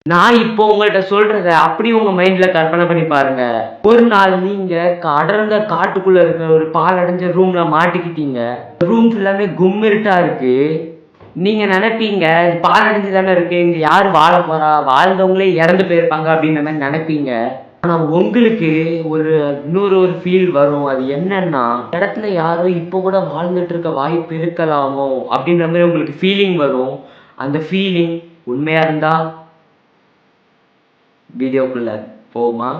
நான் இப்போ உங்கள்ட்ட சொல்றத அப்படி உங்க மைண்ட்ல கற்பனை பண்ணி பாருங்க. ஒரு நாள் நீங்க அடர்ந்த காட்டுக்குள்ள இருக்கிற ஒரு பாழடைஞ்ச ரூம்ல மாட்டிக்கிட்டீங்க. ரூம் ஃபுல்லாவே கும்மிருட்டா இருக்கு. நீங்க நெனைப்பீங்க, பாழடைஞ்சு தானே இருக்கு. இங்க யாரு வாழப் போறா? வாழ்ந்தவங்களே இறந்து போயிருப்பாங்க அப்படின்ற மாரி நெனைப்பீங்க. ஆனா உங்களுக்கு இன்னொரு ஃபீல் வரும். அது என்னன்னா, இந்த இடத்துல யாரோ இப்ப கூட வாழ்ந்துட்டு இருக்க வாய்ப்பு இருக்கலாமோ! அப்படின்ற மாரி உங்களுக்கு ஃபீலிங் வரும். அந்த ஃபீலிங் உண்மையா இருந்தா வீடியோக்குள்ள போமா?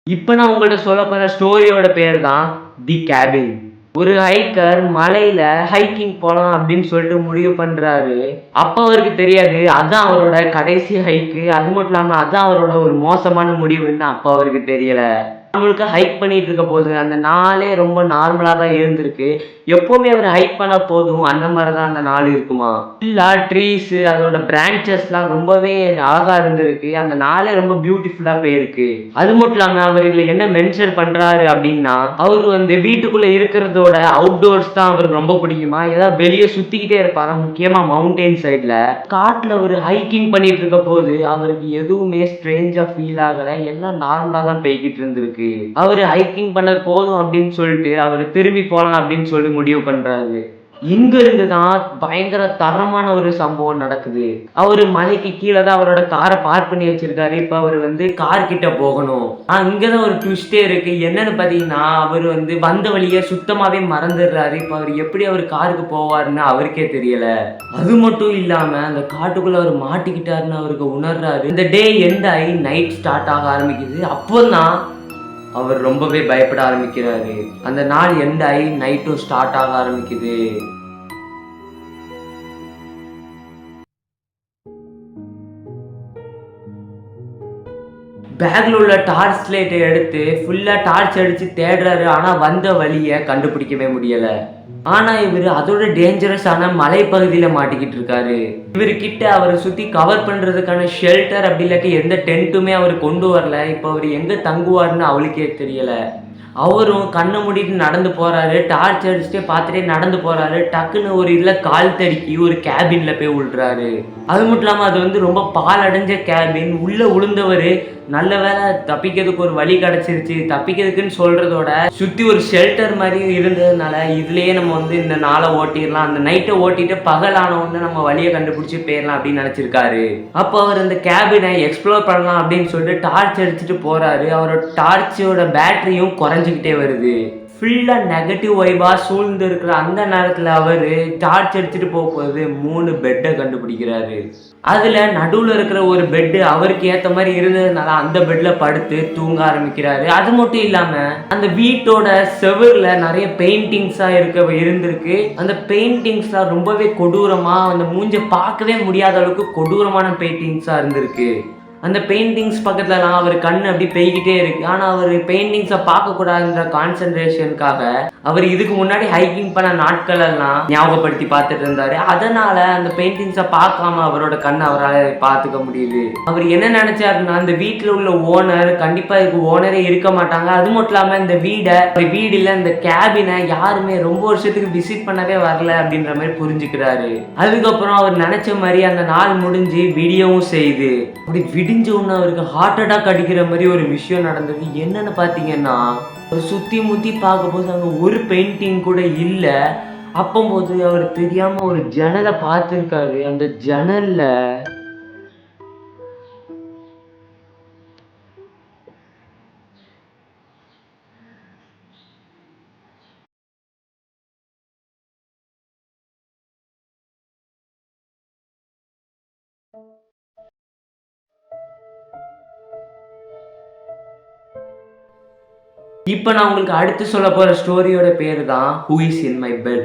இப்ப நான் உங்கள்ட்ட சொல்லப்போற ஸ்டோரியோட பேர் தான் தி கேபின். ஒரு ஹைக்கர் மலையில ஹைக்கிங் போலாம் அப்படின்னு சொல்லிட்டு முடிவு பண்றாரு. அப்ப அவருக்கு தெரியாது அதான் அவரோட கடைசி ஹைக்கு. அது மட்டும் இல்லாம அதான் அவரோட ஒரு மோசமான முடிவுன்னு அப்ப அவருக்கு தெரியல. முழுக்க ஹைக் பண்ணிட்டு இருக்க போது அந்த நாளே ரொம்ப நார்மலா தான் இருந்திருக்கு. எப்பவுமே அவர் ஹைக் பண்ணா போதும் அந்த மாதிரி தான் அந்த நாள் இருக்குமா. ஃபுல்லா ட்ரீஸ் அதோட பிரான்ச்சஸ்லாம் ரொம்பவே அழகா இருந்திருக்கு. அந்த நாளே ரொம்ப பியூட்டிஃபுல்லா போயிருக்கு. அது மட்டும் இல்லாம அவர் இதுல என்ன மென்ஷன் பண்றாரு அப்படின்னா, அவரு வீட்டுக்குள்ள இருக்கிறதோட அவுட்டோர்ஸ் தான் அவருக்கு ரொம்ப பிடிக்குமா. ஏதாவது வெளியே சுத்திக்கிட்டே இருப்பாராம். முக்கியமா மவுண்டைன் சைட்ல. காட்டுல ஒரு ஹைக்கிங் பண்ணிட்டு இருக்க போது அவருக்கு எதுவுமே ஸ்ட்ரேஞ்சா ஃபீல் ஆகல. எல்லாம் நார்மலா தான் போய்க்கிட்டு இருந்திருக்கு. அவரு ஹைக்கிங் பண்ணது போதும் அப்படின்னு சொல்லிட்டு அவரு திரும்பி போலாம் அப்படின்னு சொல்லி முடிவு பண்றாரு. இங்க இருந்து தான் பயங்கர தரமான ஒரு சம்பவம் நடக்குது. அவரு மலைக்கு கீழ தான் அவரோட கார பார்க் பண்ணி வச்சிருக்காரு. இப்ப அவரு கார் கிட்ட போகணும். இங்க தான் ஒரு ட்விஸ்ட்டே இருக்கு. என்னன்னு பார்த்தீங்கன்னா, அவரு வந்த வழிய சுத்தமாவே மறந்துடுறாரு. இப்ப அவரு காருக்கு போவாருன்னு அவருக்கே தெரியல. அது மட்டும் இல்லாம அந்த காட்டுக்குள்ள அவரு மாட்டிக்கிட்டாருன்னு அவருக்கு உணர்றாரு. இந்த டே எண்ட் ஆயி நைட் ஸ்டார்ட் ஆக ஆரம்பிக்குது. அப்போதான் அவர் ரொம்பவே பயப்பட ஆரம்பிக்கிறாரு. அந்த நாள் எண்ட் ஆயி நைட்டும் ஸ்டார்ட் ஆக ஆரம்பிக்குது. பேக்ல உள்ள டார்ச் லைட்ட எடுத்து ஃபுல்லா டார்ச் அடிச்சு தேடுறாரு. ஆனா வந்த வழிய கண்டுபிடிக்கவே முடியல. ஆனா இவரு அதோட டேஞ்சரஸான மலைப்பகுதியில மாட்டிக்கிட்டு இருக்காரு. இவரு கிட்ட அவர சுத்தி கவர் பண்றதுக்கான ஷெல்டர் அப்படி இல்லாட்டி எந்த டென்ட்டுமே அவரு கொண்டு வரல. இப்ப அவரு எங்க தங்குவாருன்னு அவளுக்கே தெரியல. அவரும் கண்ண மூடிட்டு நடந்து போறாரு. டார்ச் அடிச்சுட்டே பார்த்துட்டே நடந்து போறாரு. டக்குன்னு ஒரு இதுல கால் தடுக்கி ஒரு கேபின்ல போய் விழுறாரு. அது மட்டும் இல்லாம அது ரொம்ப பாழடைஞ்ச கேபின். உள்ள விழுந்தவரு நல்ல வேளை தப்பிக்கிறதுக்கு ஒரு வழி கிடைச்சிருச்சு. தப்பிக்கிறதுக்குன்னு சொல்றதோட சுத்தி ஒரு ஷெல்டர் மாதிரி இருந்ததுனால இதுலயே நம்ம இந்த நாளை ஓட்டிடலாம். அந்த நைட்டை ஓட்டிட்டு பகலான உடனே நம்ம வழியை கண்டுபிடிச்சு போயிடலாம் அப்படின்னு நினைச்சிருக்காரு. அப்போ அவர் அந்த கேபினை எக்ஸ்ப்ளோர் பண்ணலாம் அப்படின்னு சொல்லிட்டு டார்ச் அடிச்சுட்டு போறாரு. அவரோட டார்ச்சோட பேட்டரியும் குறைஞ்சிக்கிட்டே வருது. ஃபுல்லா நெகட்டிவ் வைபா சூழ்ந்து இருக்கிற அந்த நேரத்துல அவரு டார்ச் அடிச்சுட்டு போகும்போது 3 பெட்டை கண்டுபிடிக்கிறாரு. அதுல நடுவுல இருக்கிற ஒரு பெட் அவருக்கு ஏத்த மாதிரி இருந்ததுனால அந்த பெட்ல படுத்து தூங்க ஆரம்பிக்கிறாரு. அது மட்டும் இல்லாம அந்த வீட்டோட செவுர்ல நிறைய பெயிண்டிங்ஸா இருந்திருக்கு. அந்த பெயிண்டிங்ஸ்லாம் ரொம்பவே கொடூரமா அந்த மூஞ்ச பார்க்கவே முடியாத அளவுக்கு கொடூரமான பெயிண்டிங்ஸா இருந்திருக்கு. அந்த பெயிண்டிங்ஸ் பக்கத்துலலாம் அவர் கண் அப்படி பெய்கிட்டே இருக்கு. ஆனா அவர் பெயிண்டிங்ஸை பார்க்கக்கூடாதுன்ற கான்சென்ட்ரேஷனுக்காக அவர் இதுக்கு முன்னாடி ஹைக்கிங் பண்ண நாட்கள் எல்லாம் ஞாபகப்படுத்தி பார்த்துட்டு இருந்தாரு. அதனால அந்த பெயிண்டிங்ஸை பார்க்காம அவரோட கண் அவரால் பார்த்துக்க முடியுது. அவர் என்ன நினைச்சாருன்னா, இந்த வீட்டில் உள்ள ஓனர் கண்டிப்பா இதுக்கு ஓனரே இருக்க மாட்டாங்க. அது மட்டும் இல்லாம இந்த வீடு இல்ல இந்த கேபினை யாருமே ரொம்ப வருஷத்துக்கு விசிட் பண்ணவே வரல அப்படின்ற மாதிரி புரிஞ்சுக்கிறாரு. அதுக்கப்புறம் அவர் நினைச்ச மாதிரி அந்த நாள் முடிஞ்சு விடியவும் செய்யுது. அப்படி விடிஞ்ச உடனே அவருக்கு ஹார்ட் அட்டாக் அடிக்கிற மாதிரி ஒரு விஷயம் நடந்தது. என்னன்னு பார்த்தீங்கன்னா, அவர் சுத்தி முத்தி பார்க்கும்போது அங்க ஒரு பெயிண்டிங் கூட இல்ல. அப்பம்போது அவர் தெரியாம ஒரு ஜன்னலை பார்த்திருக்காரு. அந்த ஜன்னல்ல இப்ப நான் உங்களுக்கு அடுத்து சொல்லப் போற ஸ்டோரியோட பேரு தான் "who is in my bed".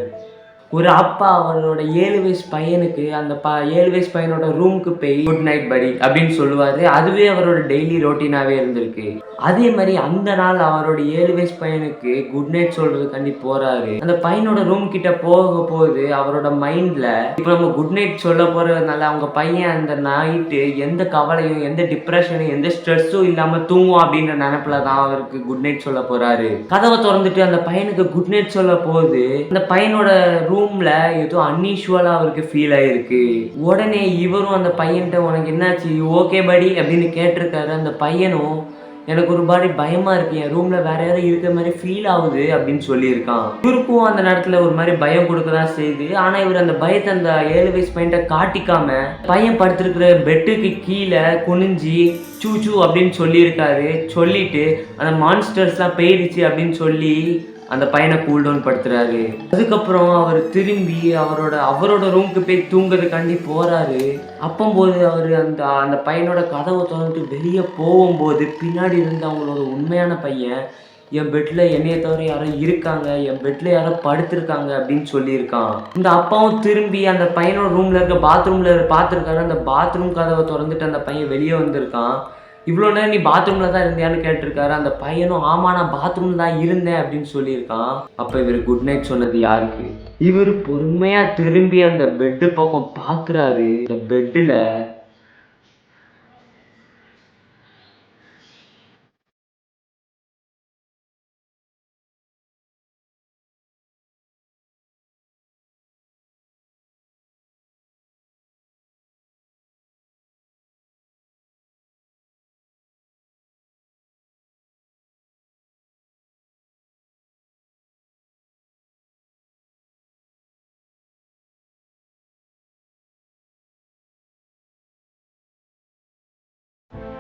ஒரு அப்பா அவரோட 7 வயசு பையனுக்கு அந்த 7 வயசு பையனோட ரூமுக்கு போய் குட் நைட் படி அப்படின்னு சொல்லுவாரு. அதுவே அவரோட டெய்லி ரொட்டீனாவே இருந்திருக்கு. அதே மாதிரி அந்த நாள் அவரோட 7 வயசு பையனுக்கு குட் நைட் சொல்றதுக்காண்டி போறாரு. அந்த பையனோட ரூம் கிட்ட போது அவரோட மைண்ட்ல இப்போ நம்ம குட் நைட் சொல்ல போறதுனால அவங்க பையன் அந்த நைட்டு எந்த கவலையும் எந்த டிப்ரெஷனும் எந்த ஸ்ட்ரெஸ்ஸும் இல்லாம தூங்கும் அப்படின்ற நினைப்புல தான் அவருக்கு குட் நைட் சொல்ல போறாரு. கதவை திறந்துட்டு அந்த பையனுக்கு குட் நைட் சொல்ல போது அந்த பையனோட ரூம்ல ஏதோ அன்யூஷுவலா அவருக்கு ஃபீல் ஆயிருக்கு. உடனே இவரும் அந்த பையன்கிட்ட உனக்கு என்னாச்சு ஓகே படி அப்படின்னு கேட்டிருக்காரு. அந்த பையனும் எனக்கு ஒரு மாதிரி பயமா இருக்கு, என் ரூம்ல வேற யாரும் இருக்கிற மாதிரி ஃபீல் ஆகுது அப்படின்னு சொல்லியிருக்கான். இவருக்கும் அந்த நேரத்துல ஒரு மாதிரி பயம் கொடுக்கதான் செய்யுது. ஆனா இவர் அந்த பயத்தை அந்த 7 வயசு பையன்கிட்ட காட்டிக்காம பையன் படுத்திருக்கிற பெட்டுக்கு கீழே குனிஞ்சி சூ அப்படின்னு சொல்லியிருக்காரு. சொல்லிட்டு அந்த மான்ஸ்டர்ஸ்லாம் போயிடுச்சு அப்படின்னு சொல்லி அந்த பையனை கூல் டவுன் படுத்துறாரு. அதுக்கப்புறம் அவர் திரும்பி அவரோட ரூமுக்கு போய் தூங்குறதுக்காண்டி போறாரு. அப்போது அவர் அந்த பையனோட கதவை திறந்துட்டு வெளியே போகும்போது பின்னாடி இருந்து அவங்களோட உண்மையான பையன் என் பெட்டில் என்னையை தவிர யாரோ இருக்காங்க, என் பெட்டில் யாரோ படுத்திருக்காங்க அப்படின்னு சொல்லியிருக்கான். இந்த அப்பாவும் திரும்பி அந்த பையனோட ரூமில் இருக்க பாத்ரூமில் பார்த்துருக்காரு. அந்த பாத்ரூம் கதவை திறந்துட்டு அந்த பையன் வெளியே வந்திருக்கான். இவ்வளோ நேரம் நீ பாத்ரூமில் தான் இருந்தியான்னு கேட்டிருக்காரு. அந்த பையனும் ஆமா நான் பாத்ரூமில் தான் இருந்தேன் அப்படின்னு சொல்லியிருக்கான். அப்போ இவர் குட் நைட் சொன்னது யாருக்கு? இவர் பொறுமையாக திரும்பி அந்த பெட்டு பக்கம் பார்க்குறாரு. இந்த பெட்டில்